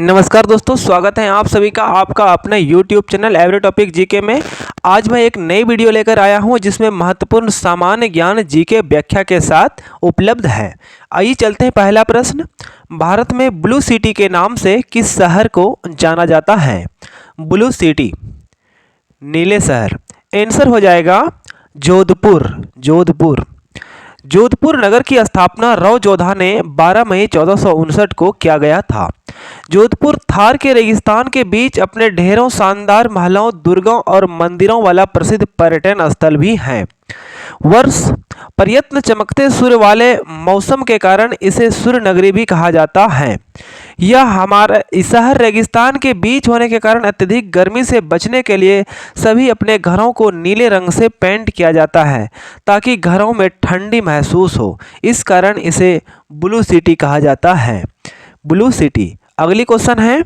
नमस्कार दोस्तों, स्वागत है आप सभी का आपका अपना YouTube channel every topic GK में। आज मैं एक नई वीडियो लेकर आया हूं जिसमें महत्वपूर्ण सामान्य ज्ञान जीके व्याख्या के साथ उपलब्ध है। आइए चलते हैं। पहला प्रश्न, भारत में ब्लू सिटी के नाम से किस शहर को जाना जाता है? ब्लू सिटी, नीले शहर। आंसर हो जाएगा जोधपुर। जोधपुर नगर की स्थापना राव जोधा ने 12 मई 1459 को किया गया था। जोधपुर थार के रेगिस्तान के बीच अपने ढेरों शानदार महलों, दुर्गों और मंदिरों वाला प्रसिद्ध पर्यटन स्थल भी है। वर्ष प्रयत्न चमकते सूर्य वाले मौसम के कारण इसे सूर्य नगरी भी कहा जाता है। यह हमारा शहर रेगिस्तान के बीच होने के कारण अत्यधिक गर्मी से बचने के लिए सभी अपने घरों को नीले रंग से पेंट किया जाता है ताकि घरों में ठंडी महसूस हो। इस कारण इसे ब्लू सिटी कहा जाता है। Blue city. अगली क्वेश्चन है,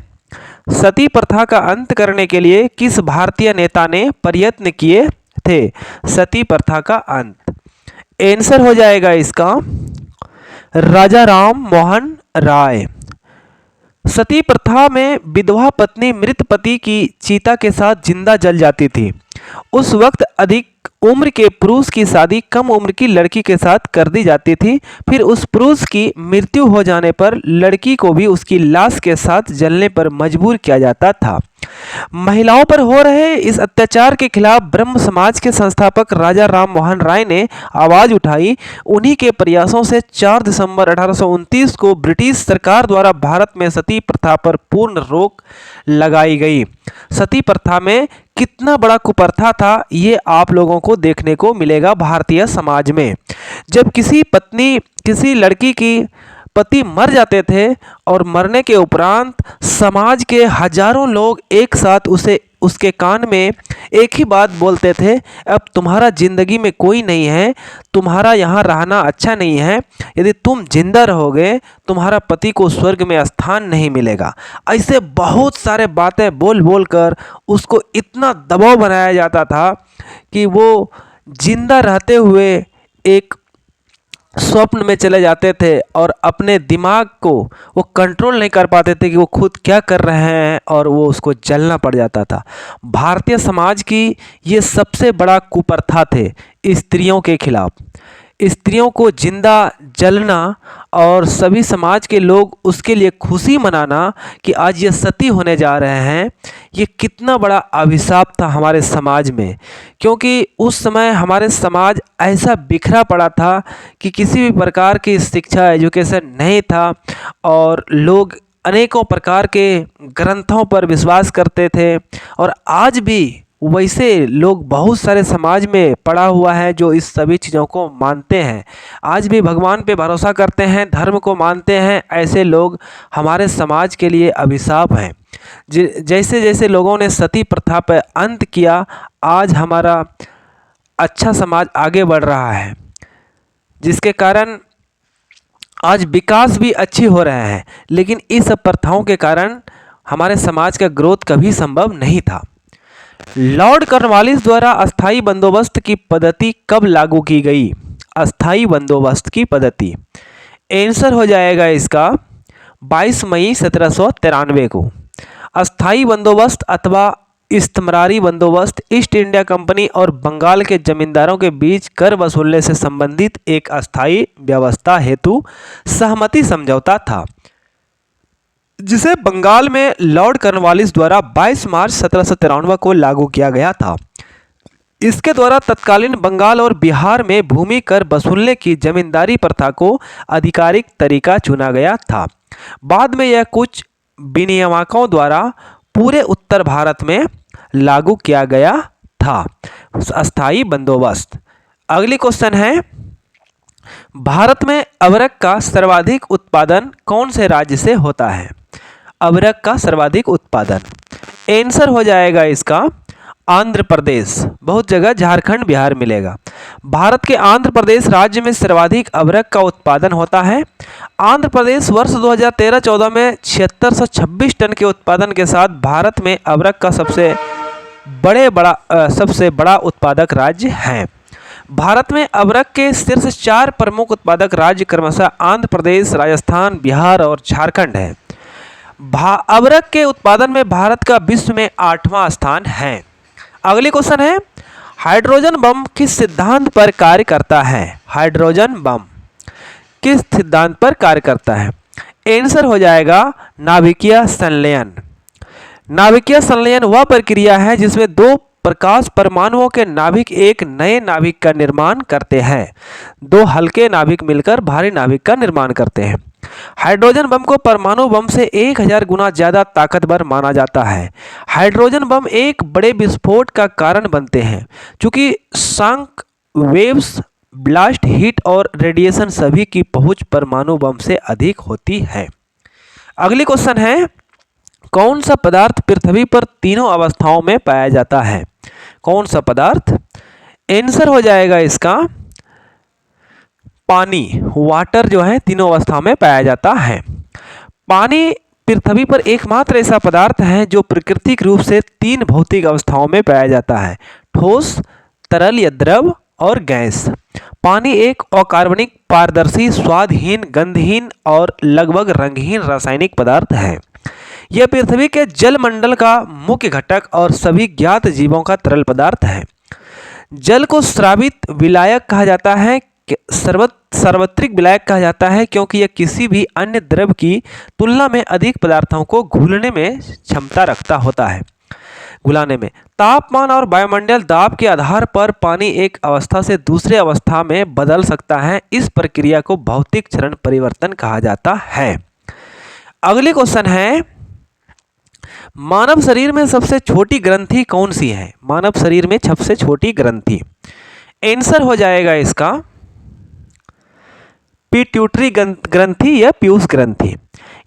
सती प्रथा का अंत करने के लिए किस भारतीय नेता ने प्रयत्न किए थे? सती प्रथा का अंत। आंसर हो जाएगा इसका राजा राम मोहन राय। सती प्रथा में विधवा पत्नी मृत पति की चिता के साथ जिंदा जल जाती थी। उस वक्त अधिक उम्र के पुरुष की शादी कम उम्र की लड़की के साथ कर दी जाती थी। फिर उस पुरुष की मृत्यु हो जाने पर लड़की को भी उसकी लाश के साथ जलने पर मजबूर किया जाता था। महिलाओं पर हो रहे इस अत्याचार के खिलाफ ब्रह्म समाज के संस्थापक राजा राम मोहन राय ने आवाज उठाई। उन्हीं के प्रयासों से 4 दिसंबर 1829 को ब्रिटिश सरकार द्वारा भारत में सती प्रथा पर पूर्ण रोक लगाई गई। सती प्रथा में कितना बड़ा कुप्रथा था ये आप लोगों को देखने को मिलेगा भारतीय समाज में। जब किसी लड़की की पति मर जाते थे और मरने के उपरांत समाज के हजारों लोग एक साथ उसके कान में एक ही बात बोलते थे, अब तुम्हारा जिंदगी में कोई नहीं है, तुम्हारा यहाँ रहना अच्छा नहीं है, यदि तुम जिंदा रहोगे तुम्हारा पति को स्वर्ग में स्थान नहीं मिलेगा। ऐसे बहुत सारे बातें बोल बोल कर उसको इतना दबाव बनाया जाता था कि वो जिंदा रहते हुए एक स्वप्न में चले जाते थे और अपने दिमाग को वो कंट्रोल नहीं कर पाते थे कि वो खुद क्या कर रहे हैं और वो उसको जलना पड़ जाता था। भारतीय समाज की ये सबसे बड़ा कुप्रथा थे स्त्रियों के खिलाफ। स्त्रियों को जिंदा जलना और सभी समाज के लोग उसके लिए खुशी मनाना कि आज ये सती होने जा रहे हैं, ये कितना बड़ा अभिशाप था हमारे समाज में। क्योंकि उस समय हमारे समाज ऐसा बिखरा पड़ा था कि किसी भी प्रकार की शिक्षा एजुकेशन नहीं था और लोग अनेकों प्रकार के ग्रंथों पर विश्वास करते थे। और आज भी वैसे लोग बहुत सारे समाज में पड़ा हुआ है जो इस सभी चीज़ों को मानते हैं, आज भी भगवान पे भरोसा करते हैं, धर्म को मानते हैं। ऐसे लोग हमारे समाज के लिए अभिशाप हैं। जैसे जैसे लोगों ने सती प्रथा पर अंत किया, आज हमारा अच्छा समाज आगे बढ़ रहा है, जिसके कारण आज विकास भी अच्छी हो रहे हैं। लेकिन इस सब प्रथाओं के कारण हमारे समाज का ग्रोथ कभी संभव नहीं था। लॉर्ड कॉर्नवालिस द्वारा अस्थाई बंदोबस्त की पद्धति कब लागू की गई? अस्थाई बंदोबस्त की पद्धति। आंसर हो जाएगा इसका 22 मई 1793 को। अस्थाई बंदोबस्त अथवा इस्तमरारी बंदोबस्त ईस्ट इंडिया कंपनी और बंगाल के जमींदारों के बीच कर वसूलने से संबंधित एक अस्थाई व्यवस्था हेतु सहमति समझौता था, जिसे बंगाल में लॉर्ड कॉर्नवालिस द्वारा 22 मार्च 1793 को लागू किया गया था। इसके द्वारा तत्कालीन बंगाल और बिहार में भूमि कर वसूलने की जमींदारी प्रथा को आधिकारिक तरीका चुना गया था। बाद में यह कुछ विनियामकों द्वारा पूरे उत्तर भारत में लागू किया गया था। अस्थाई बंदोबस्त। अगली क्वेश्चन है, भारत में अबरक का सर्वाधिक उत्पादन कौन से राज्य से होता है? अबरक का सर्वाधिक उत्पादन। आंसर हो जाएगा इसका आंध्र प्रदेश। बहुत जगह झारखंड बिहार मिलेगा। भारत के आंध्र प्रदेश राज्य में सर्वाधिक अबरक का उत्पादन होता है। आंध्र प्रदेश वर्ष 2013-14 में 7626 टन के उत्पादन के साथ भारत में अबरक का सबसे बड़ा उत्पादक राज्य है। भारत में अबरक के शीर्ष 4 प्रमुख उत्पादक राज्य क्रमशः आंध्र प्रदेश, राजस्थान, बिहार और झारखंड है। अबरक के उत्पादन में भारत का विश्व में 8वां स्थान है। अगली क्वेश्चन है, हाइड्रोजन बम किस सिद्धांत पर कार्य करता है? हाइड्रोजन बम किस सिद्धांत पर कार्य करता है? आंसर हो जाएगा नाभिकीय संलयन। नाभिकीय संलयन वह प्रक्रिया है जिसमें दो प्रकाश परमाणुओं के नाभिक एक नए नाभिक का निर्माण करते हैं। दो हल्के नाभिक मिलकर भारी नाभिक का निर्माण करते हैं। हाइड्रोजन बम को परमाणु बम से 1000 गुना ज्यादा ताकतवर माना जाता है। हाइड्रोजन बम एक बड़े विस्फोट का कारण बनते हैं क्योंकि शॉक वेव्स, ब्लास्ट, हीट और रेडिएशन सभी की पहुंच परमाणु बम से अधिक होती है। अगली क्वेश्चन है, कौन सा पदार्थ पृथ्वी पर तीनों अवस्थाओं में पाया जाता है? कौन सा पदार्थ? आंसर हो जाएगा इसका पानी। वाटर जो है तीनों अवस्थाओं में पाया जाता है। पानी पृथ्वी पर एकमात्र ऐसा पदार्थ है जो प्राकृतिक रूप से 3 भौतिक अवस्थाओं में पाया जाता है, ठोस, तरल या द्रव और गैस। पानी एक अकार्बनिक, पारदर्शी, स्वादहीन, गंधहीन और लगभग रंगहीन रासायनिक पदार्थ है। यह पृथ्वी के जल मंडल का मुख्य घटक और सभी ज्ञात जीवों का तरल पदार्थ है। जल को स्रावित विलायक कहा जाता है, सार्वत्रिक विलायक कहा जाता है क्योंकि यह किसी भी अन्य द्रव की तुलना में अधिक पदार्थों को घुलने में क्षमता रखता होता है। घुलाने में तापमान और वायुमंडल दाब के आधार पर पानी एक अवस्था से दूसरे अवस्था में बदल सकता है। इस प्रक्रिया को भौतिक चरण परिवर्तन कहा जाता है। अगली क्वेश्चन है, मानव शरीर में सबसे छोटी ग्रंथि कौन सी है? मानव शरीर में सबसे छोटी ग्रंथि, आंसर हो जाएगा इसका पिट्यूटरी ग्रंथि या पीयूष ग्रंथि।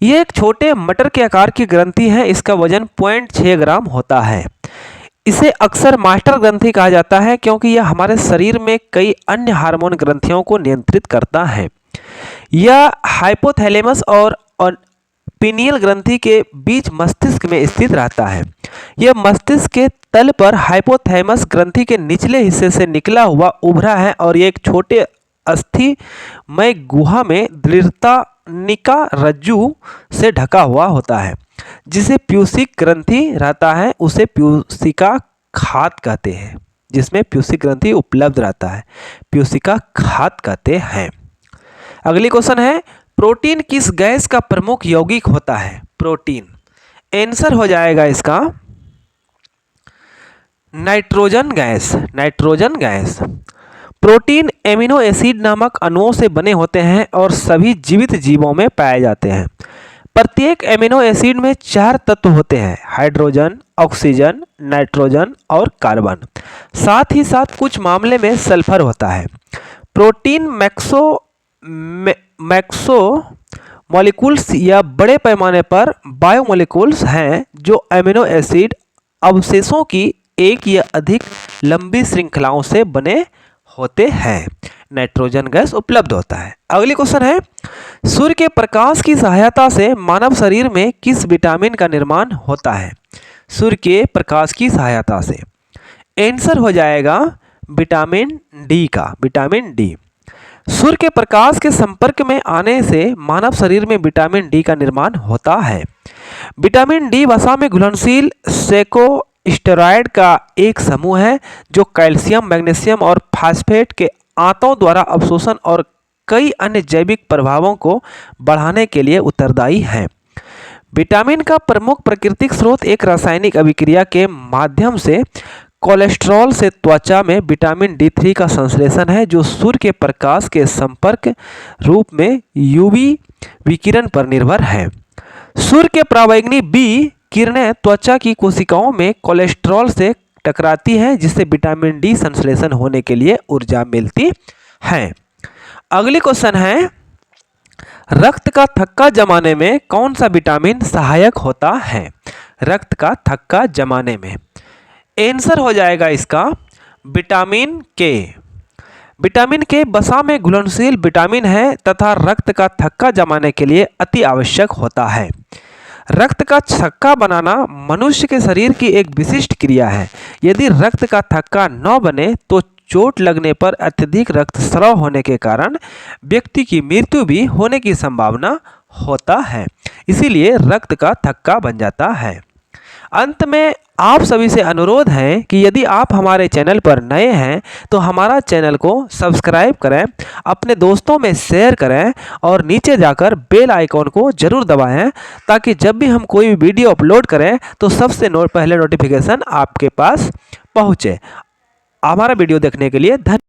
यह एक छोटे मटर के आकार की ग्रंथि है। इसका वजन 0.6 ग्राम होता है। इसे अक्सर मास्टर ग्रंथि कहा जाता है क्योंकि यह हमारे शरीर में कई अन्य हार्मोन ग्रंथियों को नियंत्रित करता है। यह हाइपोथैलेमस और पीनियल ग्रंथि के बीच मस्तिष्क में स्थित रहता है। यह मस्तिष्क के तल पर हाइपोथैलेमस ग्रंथि के निचले हिस्से से निकला हुआ उभरा है और यह एक छोटे अस्थिमय गुहा में दृढ़तानिका रज्जु से ढका हुआ होता है जिसे प्यूसिक ग्रंथि रहता है। उसे प्यूसिका खात कहते हैं। जिसमें प्यूसिक ग्रंथि उपलब्ध रहता है, प्यूसिका खात कहते हैं। अगली क्वेश्चन है, प्रोटीन किस गैस का प्रमुख यौगिक होता है? प्रोटीन, आंसर हो जाएगा इसका nitrogen gas. Nitrogen gas. Protein amino acid नामक अणुओं से बने होते हैं और सभी जीवित जीवों में पाए जाते हैं। प्रत्येक एमिनो एसिड में 4 तत्व होते हैं, हाइड्रोजन, ऑक्सीजन, नाइट्रोजन और कार्बन। साथ ही साथ कुछ मामले में सल्फर होता है। प्रोटीन मैक्रो मॉलिक्यूल्स या बड़े पैमाने पर बायोमॉलिक्यूल्स हैं जो अमीनो एसिड अवशेषों की एक या अधिक लंबी श्रृंखलाओं से बने होते हैं। नाइट्रोजन गैस उपलब्ध होता है। अगली क्वेश्चन है, सूर्य के प्रकाश की सहायता से मानव शरीर में किस विटामिन का निर्माण होता है? सूर्य के प्रकाश की सहायता से, आंसर हो जाएगा विटामिन डी का। Vitamin D. सूर्य के प्रकाश के संपर्क में आने से मानव शरीर में विटामिन डी का निर्माण होता है। विटामिन डी वसा में घुलनशील सेकोस्टेरॉइड का एक समूह है जो कैल्शियम, मैग्नीशियम और फास्फेट के आंतों द्वारा अवशोषण और कई अन्य जैविक प्रभावों को बढ़ाने के लिए उत्तरदायी है। विटामिन का प्रमुख प्राकृतिक स्रोत एक रासायनिक अभिक्रिया के माध्यम से कोलेस्ट्रॉल से त्वचा में विटामिन D3 का संश्लेषण है जो सूर्य के प्रकाश के संपर्क रूप में यूवी विकिरण पर निर्भर है। सूर्य के पराबैंगनी बी किरणें त्वचा की कोशिकाओं में कोलेस्ट्रॉल से टकराती है जिससे विटामिन डी संश्लेषण होने के लिए ऊर्जा मिलती है। अगली क्वेश्चन है, रक्त का थक्का जमाने में कौन सा विटामिन सहायक होता है? रक्त का थक्का जमाने में, आंसर हो जाएगा इसका विटामिन के। विटामिन के वसा में घुलनशील विटामिन है तथा रक्त का थक्का जमाने के लिए अति आवश्यक होता है। रक्त का थक्का बनाना मनुष्य के शरीर की एक विशिष्ट क्रिया है। यदि रक्त का थक्का न बने तो चोट लगने पर अत्यधिक रक्तस्राव होने के कारण व्यक्ति की मृत्यु भी होने की संभावना होता है, इसीलिए रक्त का थक्का बन जाता है। अंत में आप सभी से अनुरोध है कि यदि आप हमारे चैनल पर नए हैं तो हमारा चैनल को सब्सक्राइब करें, अपने दोस्तों में शेयर करें और नीचे जाकर बेल आइकॉन को जरूर दबाएं, ताकि जब भी हम कोई वीडियो अपलोड करें तो सबसे पहले नोटिफिकेशन आपके पास पहुंचे। हमारा वीडियो देखने के लिए धन्यवाद।